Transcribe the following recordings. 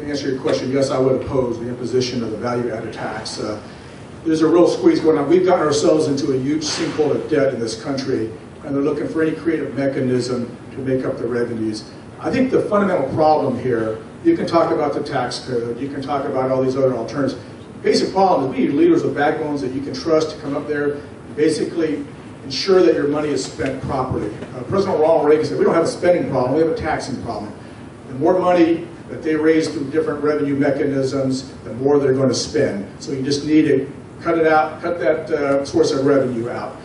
to answer your question, yes, I would oppose the imposition of the value-added tax. There's a real squeeze going on. We've gotten ourselves into a huge sinkhole of debt in this country, and they're looking for any creative mechanism to make up the revenues. I think the fundamental problem here, you can talk about the tax code, you can talk about all these other alternatives. The basic problem is we need leaders with backbones that you can trust to come up there and basically ensure that your money is spent properly. President Ronald Reagan said, we don't have a spending problem, we have a taxing problem. The more money that they raise through different revenue mechanisms, the more they're going to spend. So you just need to cut it out, cut that source of revenue out.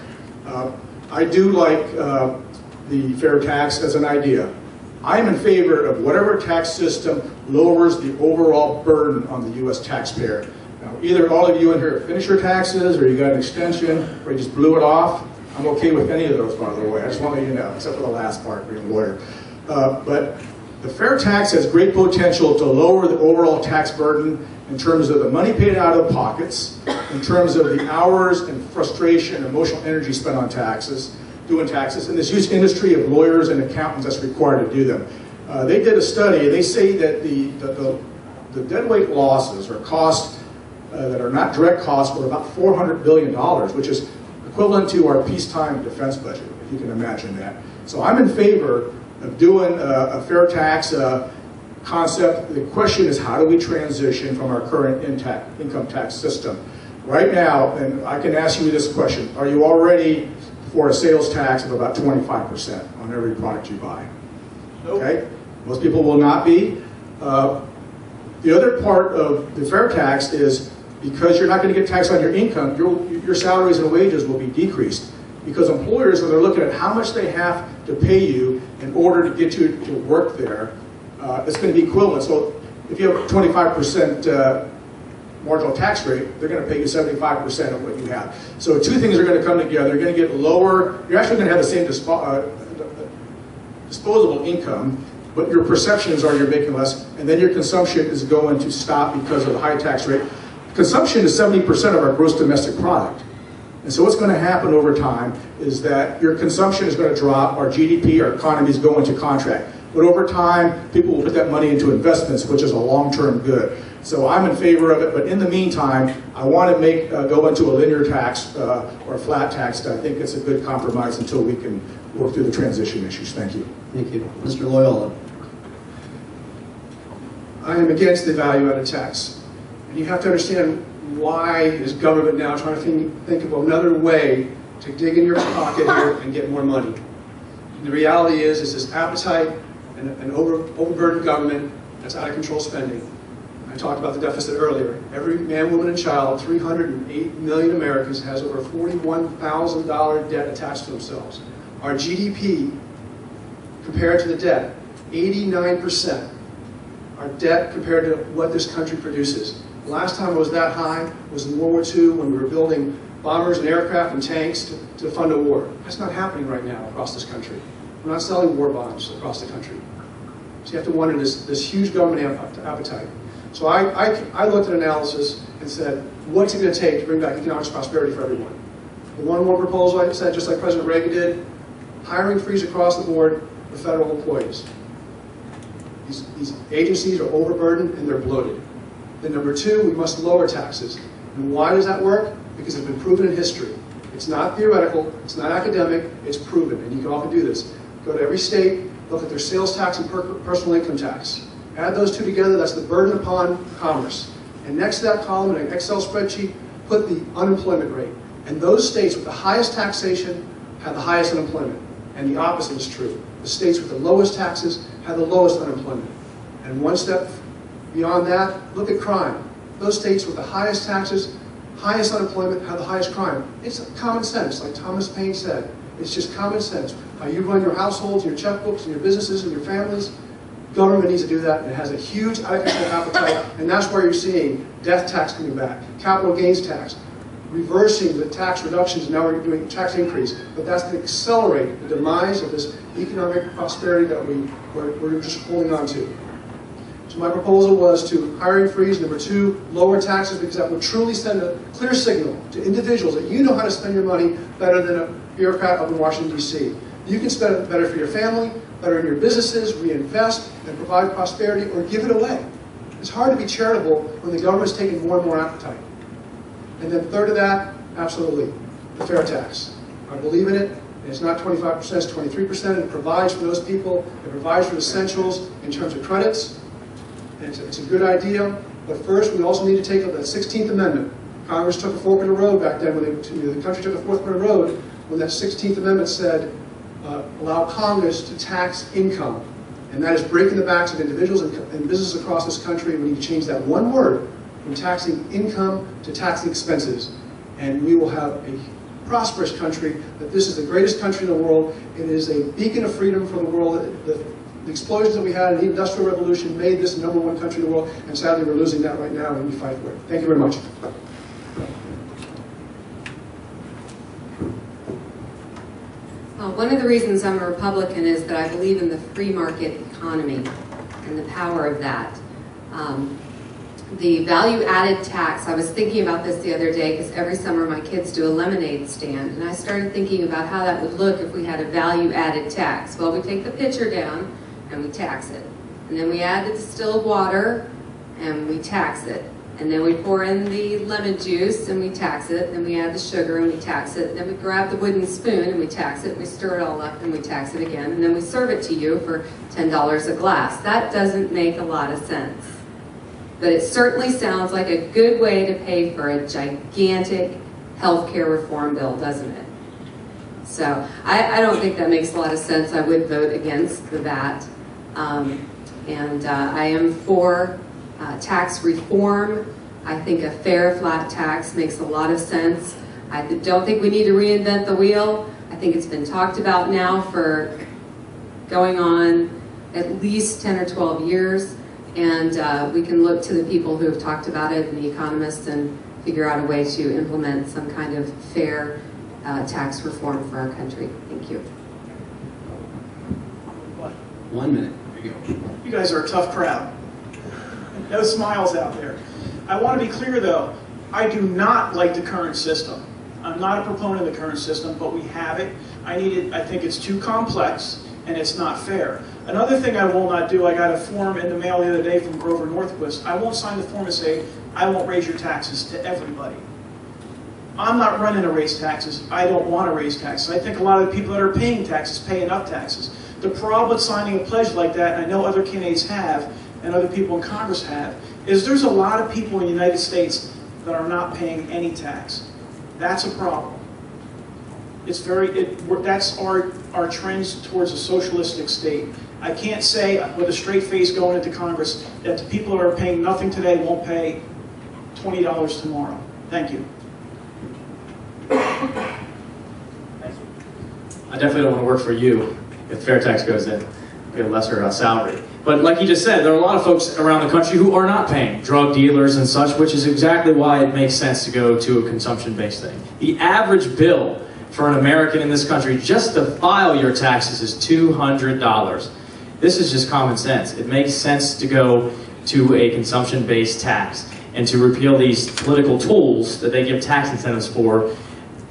I do like the fair tax as an idea. I'm in favor of whatever tax system lowers the overall burden on the U.S. taxpayer. Now, either all of you in here finish your taxes, or you got an extension, or you just blew it off. I'm okay with any of those, by the way. I just want to let you know, except for the last part, being a lawyer. But the fair tax has great potential to lower the overall tax burden in terms of the money paid out of pockets, in terms of the hours and frustration and emotional energy spent on taxes, doing taxes, and this huge industry of lawyers and accountants that's required to do them. They did a study, and they say that the deadweight losses or costs that are not direct costs were about $400 billion, which is equivalent to our peacetime defense budget, if you can imagine that. So I'm in favor of doing a fair tax concept. The question is, how do we transition from our current income tax system? Right now, and I can ask you this question, are you all ready for a sales tax of about 25% on every product you buy? Nope. Okay? Most people will not be. The other part of the fair tax is because you're not going to get taxed on your income, your salaries and wages will be decreased. Because employers, when they're looking at how much they have to pay you in order to get you to work there, it's going to be equivalent. So if you have a 25% marginal tax rate, they're going to pay you 75% of what you have. So two things are going to come together. You're going to get lower, you're actually going to have the same disposable income, but your perceptions are you're making less, and then your consumption is going to stop because of the high tax rate. Consumption is 70% of our gross domestic product. And so what's going to happen over time is that your consumption is going to drop, our GDP, our economy is going to contract. But over time, people will put that money into investments, which is a long-term good. So I'm in favor of it, but in the meantime, I want to go into a linear tax or a flat tax. I think it's a good compromise until we can work through the transition issues. Thank you. Thank you. Mr. Loyola. I am against the value-added tax. And you have to understand, why is government now trying to think of another way to dig in your pocket here and get more money? And the reality is this appetite and an overburdened government that's out of control spending. I talked about the deficit earlier. Every man, woman, and child, 308 million Americans, has over $41,000 debt attached to themselves. Our GDP, compared to the debt, 89%. Our debt compared to what this country produces. The last time it was that high was in World War II, when we were building bombers and aircraft and tanks to fund a war. That's not happening right now across this country. We're not selling war bonds across the country. So you have to wonder this huge government appetite. So I looked at analysis and said, what's it going to take to bring back economic prosperity for everyone? The one proposal I said, just like President Reagan did, hiring freeze across the board for federal employees. These agencies are overburdened and they're bloated. Then number two, we must lower taxes. And why does that work? Because it's been proven in history. It's not theoretical, it's not academic, it's proven, and you can often do this. Go to every state, look at their sales tax and personal income tax. Add those two together, that's the burden upon commerce. And next to that column in an Excel spreadsheet, put the unemployment rate. And those states with the highest taxation have the highest unemployment. And the opposite is true. The states with the lowest taxes have the lowest unemployment. And one step beyond that, look at crime. Those states with the highest taxes, highest unemployment, have the highest crime. It's common sense, like Thomas Paine said. It's just common sense. How you run your households, your checkbooks, and your businesses, and your families, government needs to do that, and it has a huge out-of-control appetite, and that's where you're seeing death tax coming back, capital gains tax, reversing the tax reductions, now we're doing tax increase, but that's to accelerate the demise of this economic prosperity that we're just holding on to. So my proposal was to hiring freeze, number two, lower taxes, because that would truly send a clear signal to individuals that you know how to spend your money better than a bureaucrat up in Washington, D.C. You can spend it better for your family, better in your businesses, reinvest, and provide prosperity, or give it away. It's hard to be charitable when the government's taking more and more appetite. And then third to that, absolutely, the fair tax. I believe in it. It's not 25%, it's 23%. It provides for those people. It provides for essentials in terms of credits. And it's a good idea. But first, we also need to take up that 16th Amendment. Congress took a fork in the road back then, when the country took a fork in the road, when that 16th Amendment said, allow Congress to tax income. And that is breaking the backs of individuals and businesses across this country. We need to change that one word from taxing income to taxing expenses. And we will have a prosperous country, that this is the greatest country in the world. It is a beacon of freedom for the world. The explosions that we had in the Industrial Revolution made this the #1 country in the world, and sadly we're losing that right now, and we fight for it. Thank you very much. One of the reasons I'm a Republican is that I believe in the free market economy and the power of that. The value-added tax, I was thinking about this the other day because every summer my kids do a lemonade stand, and I started thinking about how that would look if we had a value-added tax. Well, we take the pitcher down and we tax it. And then we add the distilled water and we tax it. And then we pour in the lemon juice and we tax it. Then we add the sugar and we tax it. Then we grab the wooden spoon and we tax it. We stir it all up and we tax it again. And then we serve it to you for $10 a glass. That doesn't make a lot of sense. But it certainly sounds like a good way to pay for a gigantic healthcare reform bill, doesn't it? So I don't think that makes a lot of sense. I would vote against the VAT. I am for tax reform. I think a fair, flat tax makes a lot of sense. I don't think we need to reinvent the wheel. I think it's been talked about now for going on at least 10 or 12 years. And we can look to the people who have talked about it and the economists and figure out a way to implement some kind of fair tax reform for our country. Thank you. 1 minute. There you go. You guys are a tough crowd. No smiles out there. I want to be clear though, I do not like the current system. I'm not a proponent of the current system, but we have it. I think it's too complex and it's not fair. Another thing I will not do, I got a form in the mail the other day from Grover Norquist. I won't sign the form and say, I won't raise your taxes to everybody. I'm not running to raise taxes. I don't want to raise taxes. I think a lot of the people that are paying taxes pay enough taxes. The problem with signing a pledge like that, and I know other candidates have, and other people in Congress have, is there's a lot of people in the United States that are not paying any tax. That's a problem. It's that's our trends towards a socialistic state. I can't say with a straight face going into Congress that the people that are paying nothing today won't pay $20 tomorrow. Thank you. I definitely don't want to work for you if fair tax goes in. Get a lesser salary. But like you just said, there are a lot of folks around the country who are not paying, drug dealers and such, which is exactly why it makes sense to go to a consumption-based thing. The average bill for an American in this country just to file your taxes is $200. This is just common sense. It makes sense to go to a consumption-based tax and to repeal these political tools that they give tax incentives for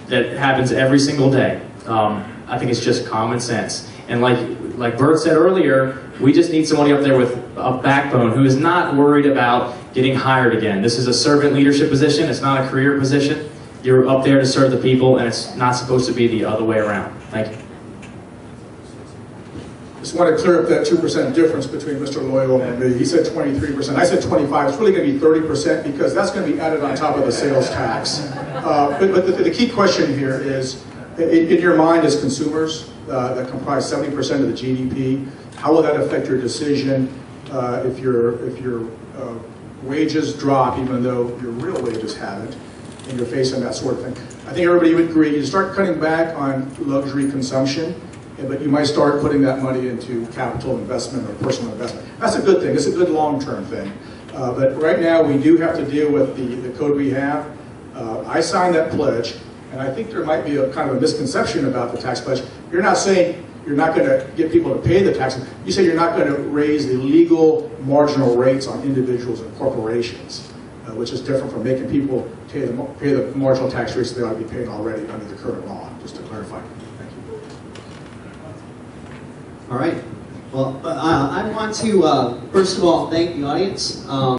that happens every single day. I think it's just common sense. And like Bert said earlier, we just need somebody up there with a backbone who is not worried about getting hired again. This is a servant leadership position. It's not a career position. You're up there to serve the people, and it's not supposed to be the other way around. Thank you. Just want to clear up that 2% difference between Mr. Loyal and me. He said 23%. I said 25%. It's really going to be 30% because that's going to be added on top of the sales tax. But the key question here is, in your mind as consumers that comprise 70% of the GDP, how will that affect your decision if your wages drop even though your real wages haven't, and you're facing that sort of thing? I think everybody would agree. You start cutting back on luxury consumption, but you might start putting that money into capital investment or personal investment. That's a good thing. It's a good long-term thing. But right now, we do have to deal with the code we have. I signed that pledge, and I think there might be a kind of a misconception about the tax pledge. You're not saying you're not going to get people to pay the tax. You say you're not going to raise the legal marginal rates on individuals and corporations, which is different from making people pay the marginal tax rates they ought to be paying already under the current law, just to clarify. Thank you. All right. Well, I want to, first of all, thank the audience.